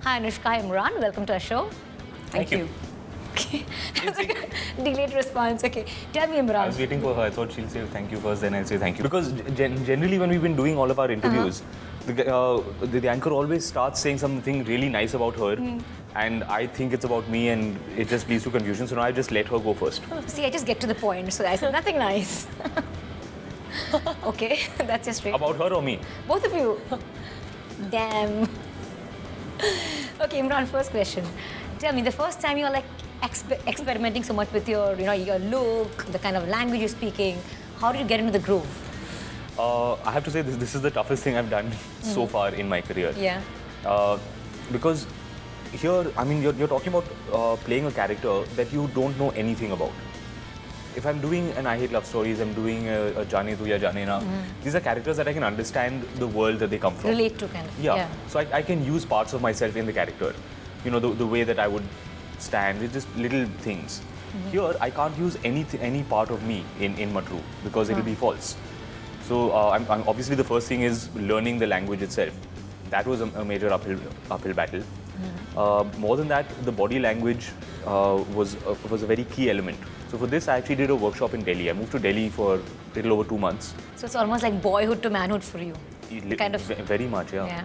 Hi Anushka, hi Imran. Welcome to our show. Thank you. Okay. Delayed response. Okay. Tell me, Imran. I was waiting for her. I thought she'll say thank you first, then I'll say thank you. Because generally, when we've been doing all of our interviews, the anchor always starts saying something really nice about her, and I think it's about me, and it just leads to confusion. So now I just let her go first. See, I just get to the point, so I said nothing nice. Okay, that's just straight. About her or me? Both of you. Damn. Okay, Imran, first question. Tell me, the first time you're like experimenting so much with your, your look, the kind of language you're speaking, how did you get into the groove? I have to say this is the toughest thing I've done so far in my career. Yeah. Because here, I mean, you're talking about playing a character that you don't know anything about. If I'm doing an I Hate Love Stories, I'm doing a Jaane Tu Ya Jaane Na, these are characters that I can understand the world that they come from. Relate to kind of. Yeah. So I can use parts of myself in the character. You know, the way that I would stand, it's just little things. Here, I can't use any part of me in Matru because it will be false. So I'm obviously the first thing is learning the language itself. That was a major uphill battle. More than that, the body language was a very key element. So for this, I actually did a workshop in Delhi. I moved to Delhi for a little over 2 months. So it's almost like boyhood to manhood for you. Kind of. Very much, yeah. Yeah.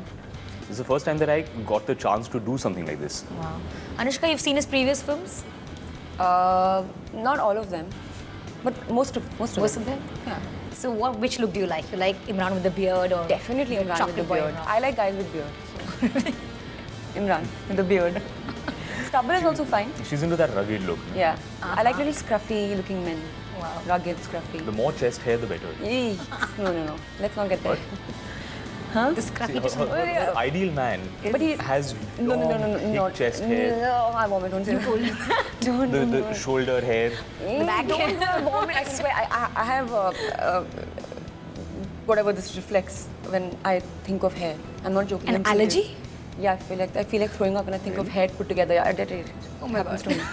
This is the first time that I got the chance to do something like this. Wow. Anushka, you've seen his previous films? Not all of them, but most of them. Yeah. So which look do you like? You like Imran with the beard or Definitely Imran with the chocolate boy beard. Imran? I like guys with beard. Imran with the beard. Stubble is also fine. She's into that rugged look. Yeah. I like little scruffy looking men. Wow. Rugged, scruffy. The more chest hair, the better. Eesh. No. Let's not get there. What? Huh? The scruffy just... Her ideal man But he has long, thick chest hair. No, I vomit. Don't say that. Don't. The shoulder hair. The back don't vomit. I swear, I have whatever this reflects when I think of hair. I'm not joking. An I'm serious. allergy? Yeah, I feel like throwing up when I think of hair put together. Yeah, I get it. Oh my Happens God. to me.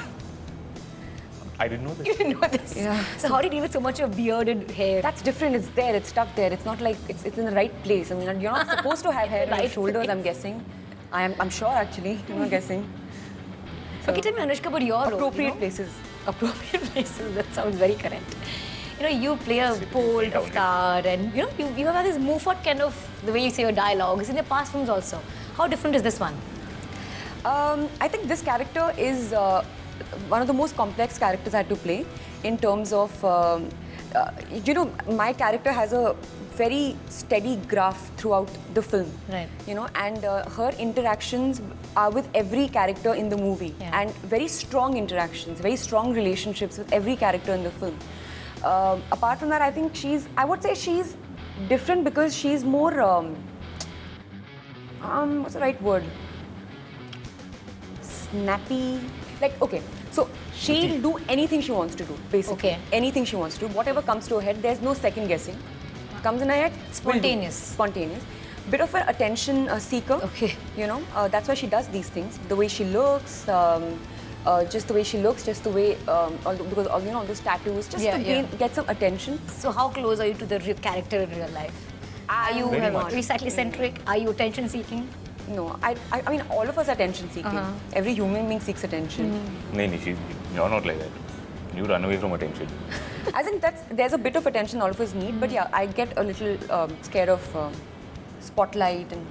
I didn't know this. You didn't know this? Yeah. So how did you deal with so much of bearded hair? That's different. It's there. It's stuck there. It's not like it's in the right place. I mean, you're not supposed to have hair on your Right shoulders. place. I'm guessing. I'm sure actually. I'm not guessing. Okay, tell me, Anushka, about your role. Appropriate places. Appropriate places. That sounds very correct. You play a bold avatar, and you have this Mufat kind of the way you say your dialogues in your past films also. How different is this one? I think this character is one of the most complex characters I had to play in terms of, my character has a very steady graph throughout the film. Right. And her interactions are with every character in the movie, and very strong interactions, very strong relationships with every character in the film. Apart from that, I would say she's different because she's more, what's the right word? Snappy. Like, okay, so she'll do anything she wants to do, basically. Okay. Anything she wants to do. Whatever comes to her head, there's no second guessing. Comes in her head, Spontaneous. Spontaneous. Bit of an attention seeker. Okay. That's why she does these things. The way she looks, just the way she looks, just the way, because all those tattoos, just to get some attention. So how close are you to the character in real life? Are you Very much. recycling centric? Are you attention seeking? No, I mean, all of us are attention seeking. Every human being seeks attention. No, you're not like that. You run away from attention. I think there's a bit of attention all of us need, but yeah, I get a little scared of spotlight and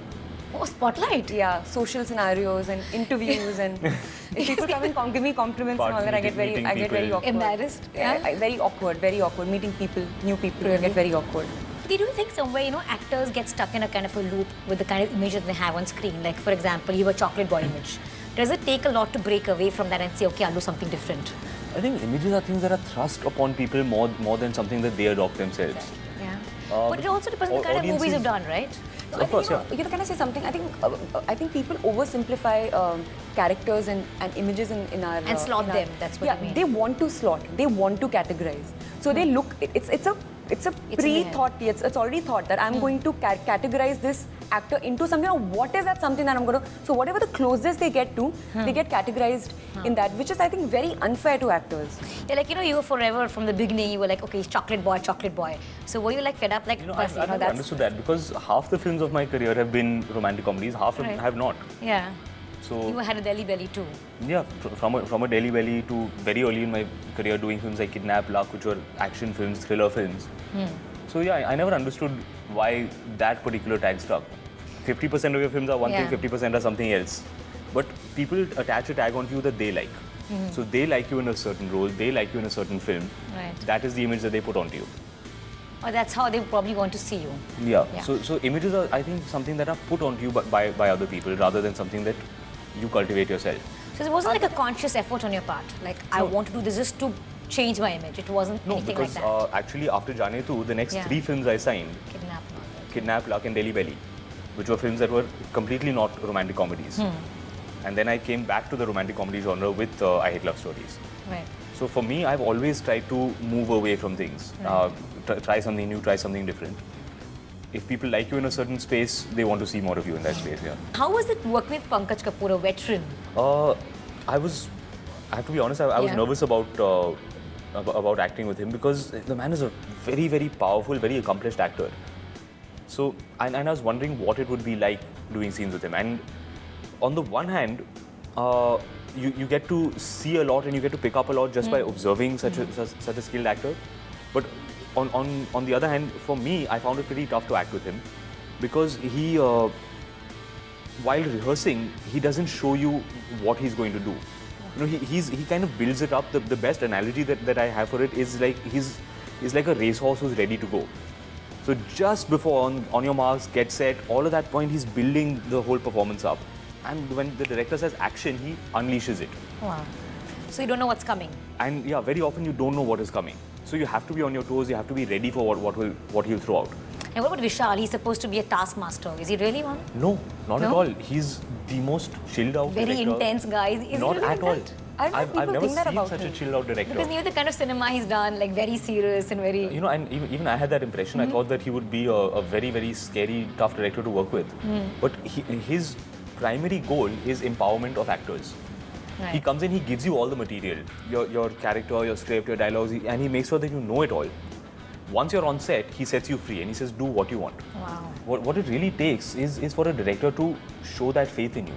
Spotlight? yeah, social scenarios and interviews and if people come and give me compliments and all that, I get very awkward. Embarrassed? Very awkward. Meeting people, new people, I get very awkward. Okay, do you think somewhere, actors get stuck in a kind of a loop with the kind of image that they have on screen? Like, for example, you have a chocolate boy image. Does it take a lot to break away from that and say, okay, I'll do something different? I think images are things that are thrust upon people more than something that they adopt themselves. Yeah. But it also depends on the kind of movies you've done, right? Of course, yeah. Can I say something? I think people oversimplify characters and images in our And slot them, that's what you mean. They want to slot. They want to categorize. So they look. It's a pre-thought. It's already thought that I'm going to categorize this actor into something. What is that something that I'm going to? So whatever the closest they get to, they get categorized in that, which is I think very unfair to actors. Yeah, like you were forever from the beginning. You were like, okay, chocolate boy. So were you like fed up? Like, I never understood that because half the films of my career have been romantic comedies, half have not. Yeah. So You had a Delhi belly too. yeah, from a Delhi belly to very early in my career doing films like Kidnap, Luck, which were action films, thriller films. So yeah, I never understood why that particular tag stuck. 50% of your films are one Yeah. thing, 50% are something else. But people attach a tag onto you that they like. So they like you in a certain role, they like you in a certain film. Right. That is the image that they put onto you. Or that's how they probably want to see you. Yeah. Yeah. So images are, I think, something that are put onto you by other people rather than something that you cultivate yourself. So it wasn't like a conscious effort on your part. Like, I want to do this just to change my image. It wasn't No, anything because like that. actually after Jaane Tu, the next Yeah. 3 films I signed, Kidnap. Kidnap, Luck and Delhi Belly, which were films that were completely not romantic comedies. And then I came back to the romantic comedy genre with I Hate Love Stories. Right. So for me, I've always tried to move away from things, try something new, try something different. If people like you in a certain space, they want to see more of you in that space, yeah. How was it working with Pankaj Kapoor, a veteran? I have to be honest, I was Yeah. nervous about acting with him because the man is a very, very powerful, very accomplished actor. So, and I was wondering what it would be like doing scenes with him. And on the one hand, you get to see a lot and you get to pick up a lot just by observing such a skilled actor. But on the other hand, for me, I found it pretty tough to act with him because he, while rehearsing, he doesn't show you what he's going to do. You know, he kind of builds it up. The best analogy that I have for it is like he's like a racehorse who's ready to go. So just before on your marks, get set, all of that point, he's building the whole performance up. And when the director says action, he unleashes it. Wow. So you don't know what's coming. And yeah, very often you don't know what is coming. So you have to be on your toes. You have to be ready for what he'll throw out. And what about Vishal? He's supposed to be a taskmaster. Is he really one? No, not No? at all. He's the most chilled out Very director. intense guy. Is he Not really at like all. that? I don't know if I've people never think that seen about such him. a chilled out director. Because maybe the kind of cinema he's done, like very serious and very... You know, and even I had that impression. I thought that he would be a very, very scary, tough director to work with. But his primary goal is empowerment of actors. Right. He comes in, he gives you all the material, your character, your script, your dialogues, and he makes sure that you know it all. Once you're on set, he sets you free and he says, do what you want. Wow. What it really takes is for a director to show that faith in you.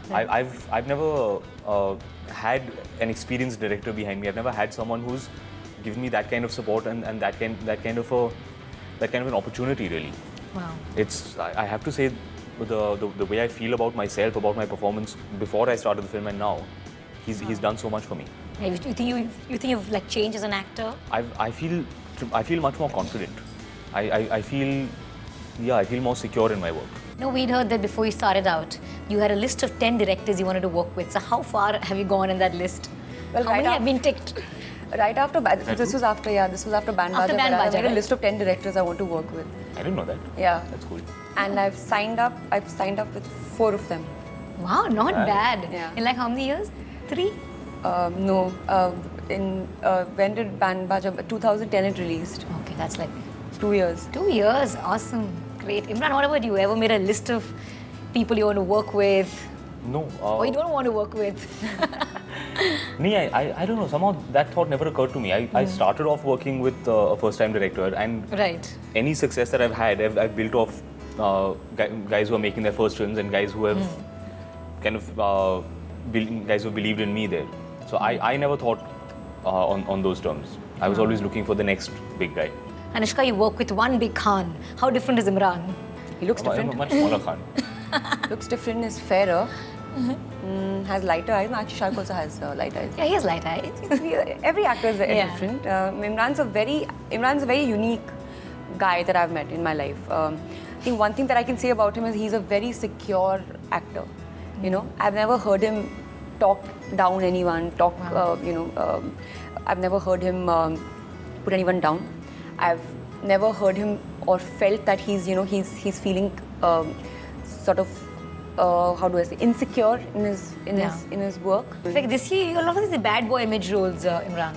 Right. I've never had an experienced director behind me. I've never had someone who's given me that kind of support and that kind of an opportunity really. Wow. I have to say the way I feel about myself, about my performance before I started the film and now, he's done so much for me. Hey, you think you've like changed as an actor? I feel much more confident. I feel more secure in my work. No, we'd heard that before you started out, you had a list of 10 directors you wanted to work with. So how far have you gone in that list? Well, how many have been ticked? Right after, this was after Band After Baja. Band I Baja, made a right? list of 10 directors I want to work with. I didn't know that. Yeah. That's cool. And I've signed up with 4 of them. Wow, not Right. bad. Yeah. In like how many years? 3? No, when did Band Baja? 2010 it released. Okay, that's like 2 years. 2 years. Awesome. Great. Imran, what about you? Ever made a list of people you want to work with No. or you don't want to work with? I don't know. Somehow that thought never occurred to me. I started off working with a first-time director, and Right. any success that I've had, I've built off guys who are making their first films and guys who have kind of guys who believed in me there. So I never thought on those terms. I was always looking for the next big guy. Anushka, you work with one big Khan. How different is Imran? He looks I'm a different. much smaller Khan. Looks different, is fairer. Has lighter eyes. Actually, Shah Rukh also has light eyes. Yeah, he has light eyes. Every actor is very Yeah. different. Imran's a very unique guy that I've met in my life. I think one thing that I can say about him is he's a very secure actor. You know, I've never heard him talk down anyone. I've never heard him put anyone down. I've never heard him or felt that he's feeling sort of how do I say, insecure in his work. Like this year, you love these bad boy image roles, Imran.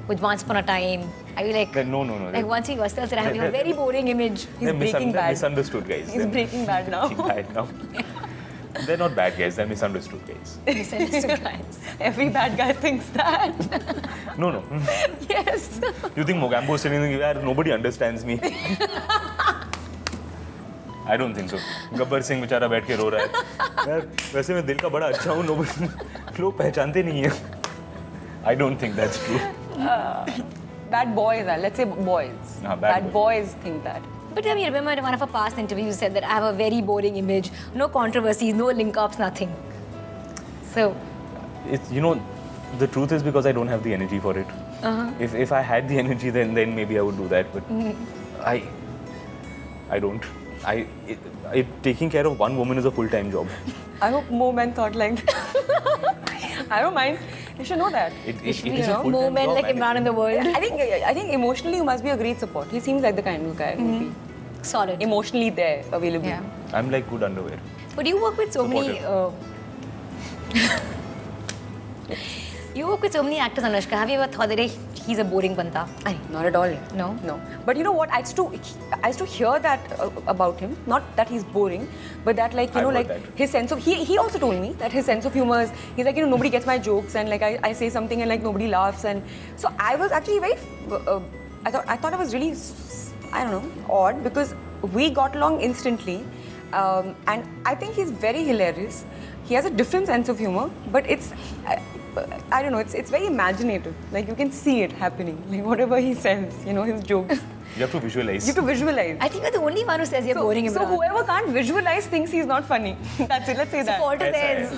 With Once Upon a Time, are you like? No. Like once you yourself said, I have a very boring image. He's Breaking Bad. Misunderstood guys. He's Breaking Bad now. Breaking Bad now. They're not bad guys. They're misunderstood guys. Misunderstood guys. Every bad guy thinks that. No. Yes. You think Mogambo is telling you, "Yeah, nobody understands me." I don't think so. Gabbar Singh बेचारा बैठ के रो रहा है. यार वैसे मैं दिल का बड़ा अच्छा हूँ, लोग पहचानते नहीं हैं. I don't think that's true. Bad boys, let's say boys. Bad boys think that. But I remember in one of our past interviews, you said that I have a very boring image, no controversies, no link-ups, nothing. So, It's, the truth is because I don't have the energy for it. If I had the energy, then maybe I would do that. But I don't. Taking care of one woman is a full-time job. I hope more men thought like that. I don't mind. You should know that. It is a more full-time men job. like and Imran in the world. I think emotionally you must be a great support. He seems like the kind of guy who would be Solid. emotionally there, available. Yeah. I'm like good underwear. But you work with so many... you work with so many actors, Anushka. Have you ever thought that he's a boring banta? Not at all. No? No. But you know what? I used to hear that about him. Not that he's boring, but that like, I've heard like that. his sense of... He also told me that his sense of humor is... He's like, nobody gets my jokes and like I say something and like nobody laughs. And so I was actually very... I thought it was really, I don't know, odd because we got along instantly. And I think he's very hilarious. He has a different sense of humor, but it's... I don't know, it's very imaginative. Like you can see it happening. Like whatever he says, his jokes. You have to visualize. You have to visualize. I think you're the only one who says you're boring, Imran. So whoever can't visualize thinks he's not funny. That's it, let's say that. The fault is theirs.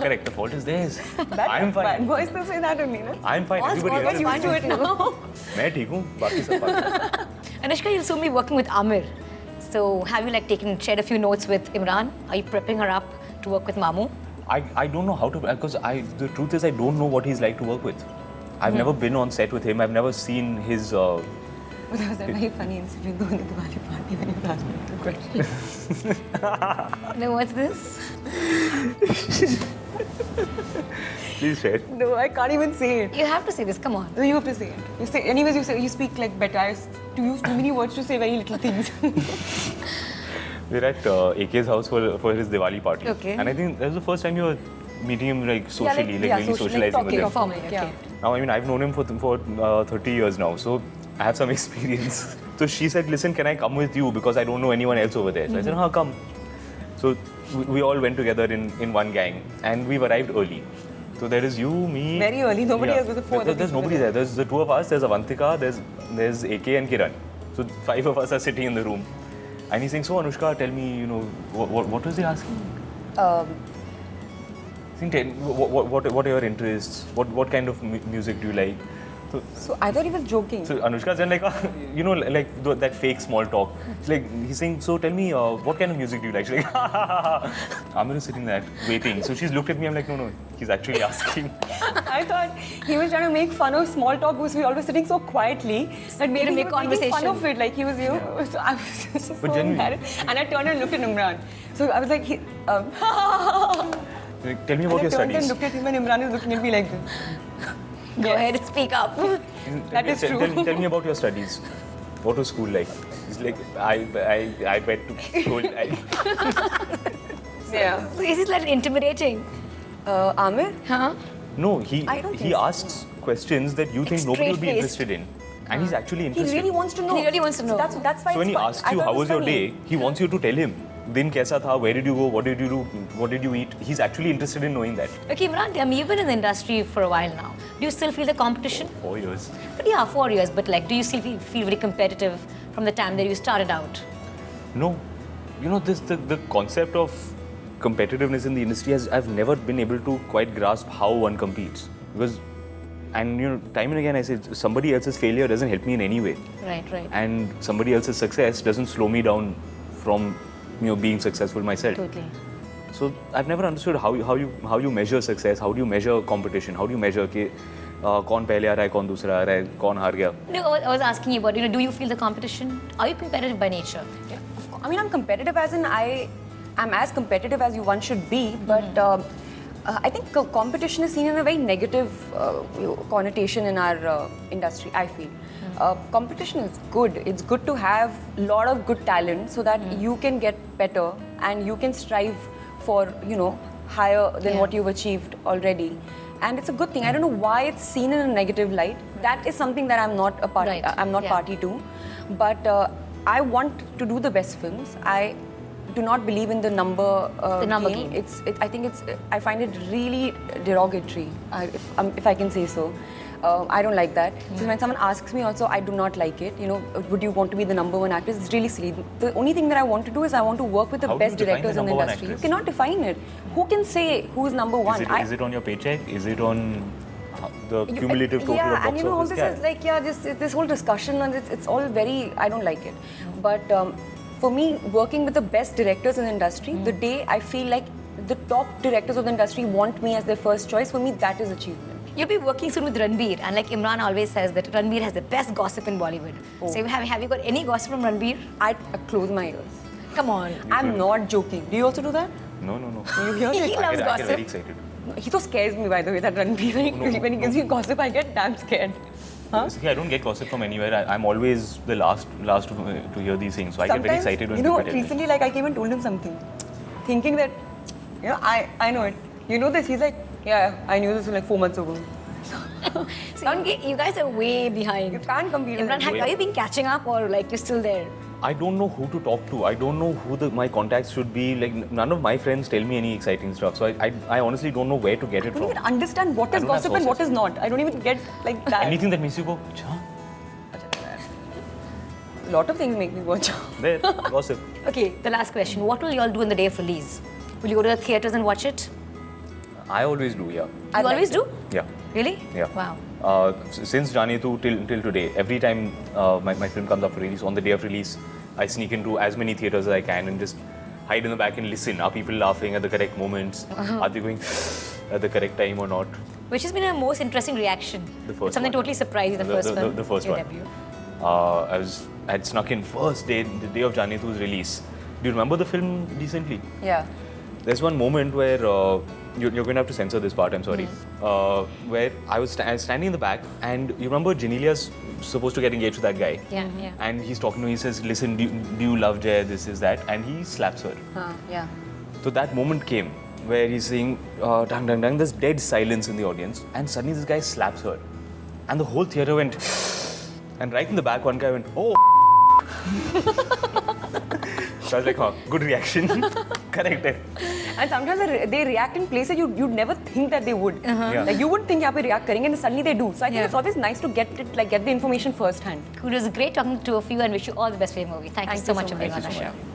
Correct. The fault is theirs. I'm fine. Bad boys still say that only, no? I'm fine. All's Everybody always else is fine. Do it now. मैं ठीक हूँ. बाकी सब बात. Anushka, you'll soon be working with Amir. So have you shared a few notes with Imran? Are you prepping her up to work with Mamu? I don't know how to, because the truth is I don't know what he's like to work with. I've never been on set with him. I've never seen his. But there was a very funny incident during the Diwali party when you asked me the question. No, what's this? Please share. No, I can't even say it. You have to say this, come on. No, you have to say it. Anyways, you speak like better. I used to use too many words to say very little things. We're at AK's house for his Diwali party. Okay. And I think that was the first time you were meeting him like socially, really socializing with him. Formally, okay. Now, I mean, I've known him for 30 years now, so I have some experience. So she said, listen, can I come with you because I don't know anyone else over there? So I said, come. So we all went together in one gang and we've arrived early. So there is you, me. Very early. Nobody else was the four. There's nobody there. There's the two of us. There's Avantika. There's AK and Kiran. So 5 of us are sitting in the room. And he's saying, so Anushka, tell me, what was he asking? What are your interests? What kind of music do you like? So I thought he was joking. So Anushka's then like, that fake small talk. It's like, he's saying, so tell me, what kind of music do you like? She's like, Amir is sitting there waiting. So she's looked at me, I'm like, no, he's actually asking. I thought he was trying to make fun of small talk because we all were sitting so quietly that made him make conversation. Fun of it, like he was, so I was just so embarrassed. And I turned and looked at Imran. So I was like, Like, tell me about your studies. I turned and looked at him and Imran is looking at me like this. Go ahead and speak up. That is true. Tell me about your studies. What was school like? It's like, I went to school. Yeah. So is it like intimidating? Amir? Huh? No, I don't think he so. asks questions that you think nobody would be interested in. And he's actually interested. He really wants to know. He really wants to know. So that's why So when he asks you, how was your day? He wants you to tell him. Din kaisa tha? Where did you go? What did you do? What did you eat? He's actually interested in knowing that. Okay, Imran, you've been in the industry for a while now. Do you still feel the competition? 4 years. But yeah, 4 years. But do you still feel very competitive from the time that you started out? No. The concept of competitiveness in the industry I've never been able to quite grasp how one competes. Because, time and again I say, somebody else's failure doesn't help me in any way. Right. And somebody else's success doesn't slow me down from being successful myself. Totally. So I've never understood how you measure success, how do you measure competition, how do you measure कि कौन पहले आ रहा है, कौन दूसरा आ रहा है, कौन हार गया. No, I was asking you about, do you feel the competition? Are you competitive by nature? Yeah. I mean, I'm competitive as in I'm as competitive as one should be, but I think competition is seen in a very negative connotation in our industry, I feel. Competition is good. It's good to have a lot of good talent so that you can get better and you can strive for, higher than what you've achieved already. And it's a good thing. I don't know why it's seen in a negative light. That is something that I'm not a party. Right. I'm not party to. But I want to do the best films. I do not believe in the number game. I think I find it really derogatory, if I can say so. I don't like that. So when someone asks me also, I do not like it. You know, would you want to be the number one actress? It's really silly. The only thing that I want to do is I want to work with the How do you best define directors the in the number one industry. You actress? cannot define it. Who can say who is number one? Is it on your paycheck? Is it on the cumulative total of yeah, box and you know, all office? this is like, this whole discussion, and it's all very, I don't like it. But for me, working with the best directors in the industry, the day I feel like the top directors of the industry want me as their first choice, for me, that is achievement. You'll be working soon with Ranbir, and like Imran always says that Ranbir has the best gossip in Bollywood. Oh. So have you got any gossip from Ranbir? I close my ears. Come on. I'm not joking. Do you also do that? No. You hear He it? loves I get gossip. very excited. He so scares me, by the way, that Ranbir, when he gives me gossip, I get damn scared. Huh? See, I don't get gossip from anywhere. I'm always the last to hear these things. So I get very excited when you know, people tell me. recently, like I came and told him something, thinking that, you know, I know it. You know this? He's like, yeah, I knew this like 4 months ago. So you guys are way behind. You can't compete with Imran, him. have you been catching up, or like you're still there? I don't know who to talk to. I don't know who my contacts should be. Like none of my friends tell me any exciting stuff. So I honestly don't know where to get it I don't from. even understand what I is don't have gossip and what sources. is not. I don't even get like that. Anything that makes you go, "Cha?" A lot of things make me watch. There, gossip. Okay, the last question. What will you all do on the day of release? Will you go to the theatres and watch it? I always do, yeah. You always do? Yeah. Really? Yeah. Wow. Since Jane Tu till today, every time my film comes up for release, on the day of release, I sneak into as many theatres as I can and just hide in the back and listen. Are people laughing at the correct moments? Are they going at the correct time or not? Which has been a most interesting reaction? The first Something one. totally surprising, the first film. The first your one. debut. I had snuck in first day, the day of Jane Tu's release. Do you remember the film decently? Yeah. There's one moment where you're going to have to censor this part. I'm sorry. Where I was standing in the back, and you remember Genelia's supposed to get engaged to that guy. Yeah, yeah. And he's talking to me. He says, "Listen, do you love Jay? This is that," and he slaps her. Yeah. So that moment came where he's saying, "Dang, dang, dang." There's dead silence in the audience, and suddenly this guy slaps her, and the whole theater went. And right in the back, one guy went, "Oh." So I was like, "Oh, good reaction." Correct. And sometimes they react in places you'd never think that they would. Yeah. Like you wouldn't think yahan pe react karenge, and suddenly they do. So I think it's always nice to get the information first hand. It was great talking to a few and wish you all the best for your movie. Thank you so much for being on Thank our you so show. much.